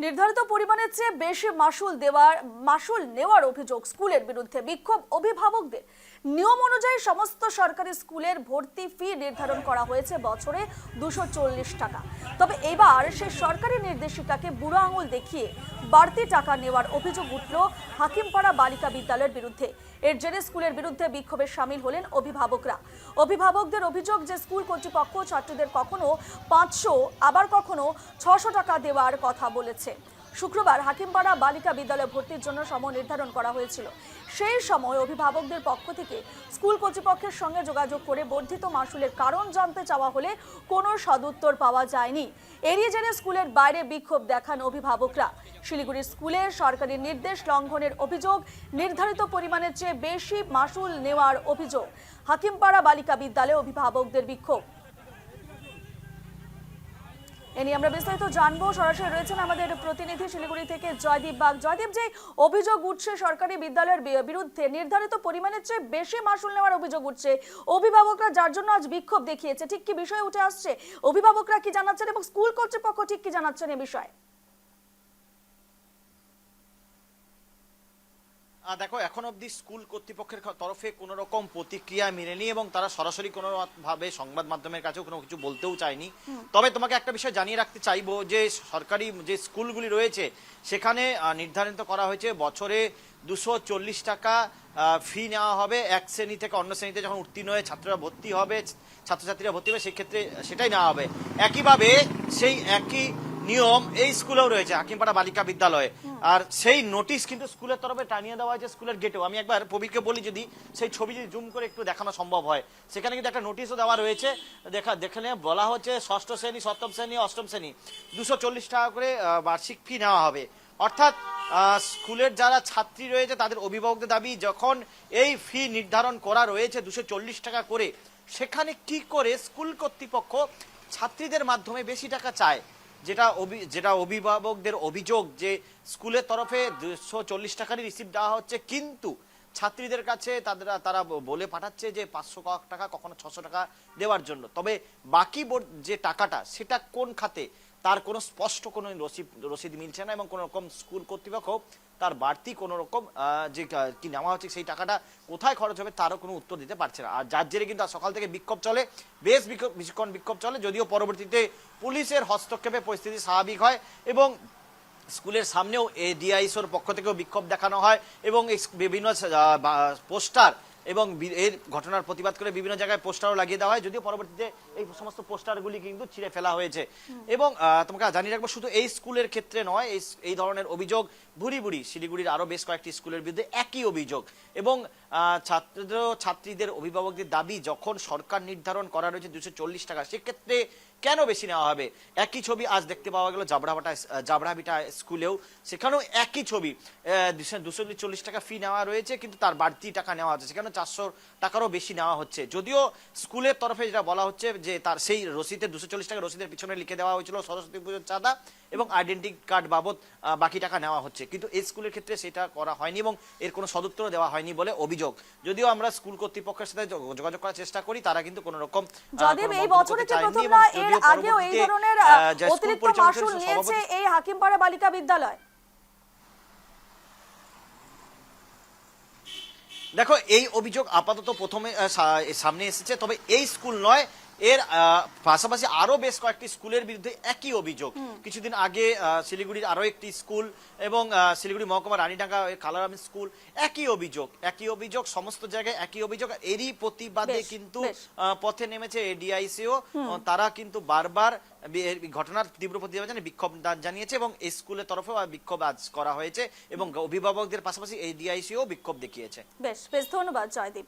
নির্ধারিত পরিমাণের চেয়ে বেশি মাসুল নেওয়ার অভিযোগ স্কুলের বিরুদ্ধে। বিক্ষোভ অভিভাবকদের। নিয়ম অনুযায়ী সমস্ত সরকারি স্কুলের ভর্তি ফি নির্ধারণ করা হয়েছে বছরে 240 টাকা। তবে এবার সেই সরকারি নির্দেশিকাকে বুড়ো আঙুল দেখিয়ে বাড়তি টাকা নেওয়ার অভিযোগ উঠল হাকিমপাড়া বালিকা বিদ্যালয়ের বিরুদ্ধে। এর জেরে স্কুলের বিরুদ্ধে বিক্ষোভে সামিল হলেন অভিভাবকরা। অভিভাবকদের অভিযোগ যে স্কুল কর্তৃপক্ষ ছাত্রীদের কখনো 500 আবার কখনো 600 টাকা দেওয়ার কথা বলেছে। শুক্রবার হাকিমপাড়া বালিকা বিদ্যালয়ে ভর্তির জন্য সময় নির্ধারণ করা হয়েছিল। সেই সময় অভিভাবকদের পক্ষ থেকে স্কুল কর্তৃপক্ষের সঙ্গে যোগাযোগ করে বর্ধিত মাসুলের কারণ জানতে চাওয়া হলে কোনো সদুত্তর পাওয়া যায়নি। এড়িয়ে জেনে স্কুলের বাইরে বিক্ষোভ দেখান অভিভাবকরা। শিলিগুড়ির স্কুলে সরকারি নির্দেশ লঙ্ঘনের অভিযোগ, নির্ধারিত পরিমাণের চেয়ে বেশি মাসুল নেওয়ার অভিযোগ। হাকিমপাড়া বালিকা বিদ্যালয়ে অভিভাবকদের বিক্ষোভ। এ নিয়ে আমরা বিস্তারিত জানবো। সরাসরি রয়েছেন আমাদের প্রতিনিধি শিলিগুড়ি থেকে জয়দীপ বাগ। জয়দীপ, যে অভিযোগ উঠছে সরকারি বিদ্যালয়ের বিরুদ্ধে, নির্ধারিত পরিমাণের চেয়ে বেশি মাসুল নেওয়ার অভিযোগ উঠছে, অভিভাবকরা যার জন্য আজ বিক্ষোভ দেখিয়েছে, ঠিক কি বিষয় উঠে আসছে? অভিভাবকরা কি জানাচ্ছেন এবং স্কুল কর্তৃপক্ষ ঠিক কি জানাচ্ছেন এ বিষয়ে? দেখো, এখন অবধি স্কুল কর্তৃপক্ষের তরফে কোনো রকম প্রতিক্রিয়া মেলেনি এবং তারা সরাসরি কোনো ভাবে সংবাদ মাধ্যমের কাছেও কোনো কিছু বলতেও চায়নি। তবে তোমাকে একটা বিষয় জানিয়ে রাখতে চাইবো যে সরকারি যে স্কুলগুলি রয়েছে সেখানে নির্ধারিত করা হয়েছে বছরে 240 টাকা ফি নেওয়া হবে। এক শ্রেণী থেকে অন্য শ্রেণীতে যখন উত্তীর্ণ হয়ে ছাত্ররা ভর্তি হবে, ছাত্রছাত্রীরা ভর্তি হবে, সেক্ষেত্রে সেটাই নেওয়া হবে। একইভাবে সেই একই নিয়ম এই স্কুলেও রয়েছে, হাকিমপাড়া বালিকা বিদ্যালয়ে। আর সেই নোটিশ কিন্তু স্কুলের তরফে টানিয়ে দেওয়া হয়েছে স্কুলের গেটেও। আমি একবার প্রবীরকে বলি যদি সেই ছবি যদি জুম করে একটু দেখানো সম্ভব হয়, সেখানে কিন্তু একটা নোটিশও দেওয়া রয়েছে। দেখলে বলা হচ্ছে ষষ্ঠ শ্রেণী, সপ্তম শ্রেণী, অষ্টম শ্রেণী 240 টাকা করে বার্ষিক ফি নেওয়া হবে। অর্থাৎ স্কুলের যারা ছাত্রী রয়েছে তাদের অভিভাবকদের দাবি, যখন এই ফি নির্ধারণ করা রয়েছে 240 টাকা করে, সেখানে কি করে স্কুল কর্তৃপক্ষ ছাত্রীদের মাধ্যমে বেশি টাকা চায়? যেটা অভিভাবকদের অভিযোগ যে স্কুলের তরফে 240 টাকারই রিসিপ্ট দেওয়া হচ্ছে, কিন্তু ছাত্রীদের কাছে তারা বলে পাঠাচ্ছে যে 500 টাকা, কখনো 600 টাকা দেওয়ার জন্য। তবে বাকি যে টাকাটা সেটা কোন খাতে তার কোনো স্পষ্ট কোনো রসিদ মিলছে না এবং কোনো রকম স্কুল কর্তৃপক্ষ তার বাড়তি কোনো রকম যে কি নেওয়া হচ্ছে সেই টাকাটা কোথায় খরচ হবে তারও কোনো উত্তর দিতে পারছে না। আর যার জেরে কিন্তু সকাল থেকে বিক্ষোভ চলে, বেশ বেশিক্ষণ বিক্ষোভ চলে, যদিও পরবর্তীতে পুলিশের হস্তক্ষেপে পরিস্থিতি স্বাভাবিক হয় এবং স্কুলের সামনেও ডিআইএসওর পক্ষ থেকেও বিক্ষোভ দেখানো হয় এবং বিভিন্ন পোস্টার এবং এর ঘটনার প্রতিবাদ করে বিভিন্ন জায়গায় পোস্টারও লাগিয়ে দেওয়া হয়, যদিও পরবর্তীতে এই সমস্ত পোস্টারগুলি কিন্তু ছিঁড়ে ফেলা হয়েছে। এবং তোমাকে জানিয়ে রাখবো, শুধু এই স্কুলের ক্ষেত্রে নয়, এই ধরনের অভিযোগ ভুরি শিলিগুড়ির আরো বেশ কয়েকটি স্কুলের বিরুদ্ধে একই অভিযোগ। এবং ছাত্রীদের অভিভাবকদের দাবি, যখন সরকার নির্ধারণ করা রয়েছে 240 টাকা, সেক্ষেত্রে কেন বেশি নেওয়া হবে? একই ছবি আজ দেখতে পাওয়া গেল জাবড়াভিটা স্কুলেও, সেখানেও একই ছবি, 240 টাকা ফি নেওয়া রয়েছে কিন্তু তার বাড়তি টাকা নেওয়া হচ্ছে, সেখানে 400 টাকারও বেশি নেওয়া হচ্ছে। যদিও স্কুলের তরফে যেটা বলা হচ্ছে যে তার সেই রসিদের 240 টাকা রসিদের পিছনে লিখে দেওয়া হয়েছিল সরস্বতী পুজোর চাঁদা এবং আইডেন্টি কার্ড বাবদ বাকি টাকা নেওয়া হচ্ছে, কিন্তু এই স্কুলের ক্ষেত্রে সেটা করা হয়নি এবং এর কোনো সদুত্তর দেওয়া হয়নি বলে অভিযোগ। যদিও আমরা স্কুল কর্তৃপক্ষের সাথে যোগাযোগ করার চেষ্টা করি, তারা কিন্তু কোনো রকম এই বছরে যে প্রথম না, এর আগেও এই ধরনের অতিরিক্ত মাসুল নিয়েছে এই হাকিমপাড়া বালিকা বিদ্যালয়। দেখো, এই অভিযোগ আপাতত প্রথমে সামনে এসেছে, তবে এই স্কুল নয়, এর পাশাপাশি আরো বেশ কয়েকটি স্কুলের বিরুদ্ধে একই অভিযোগ। কিছুদিন আগে শিলিগুড়ির আরো একটি স্কুল এবং শিলিগুড়ি মহকুমা রানীডাঙ্গা কালারাম স্কুল, একই অভিযোগ, সমস্ত জায়গায় একই অভিযোগ। এরই প্রতিবাদে কিন্তু পথে নেমেছে ডিআইসিও। তারা কিন্তু বারবার ঘটনার তীব্র প্রতিবাদ জানিয়ে বিক্ষোভ জানিয়েছে এবং এই স্কুলের তরফেও বিক্ষোভ আজ করা হয়েছে এবং অভিভাবকদের পাশাপাশি এই ডিআইসিও বিক্ষোভ দেখিয়েছে। বেশ ধন্যবাদ জয়দীপ।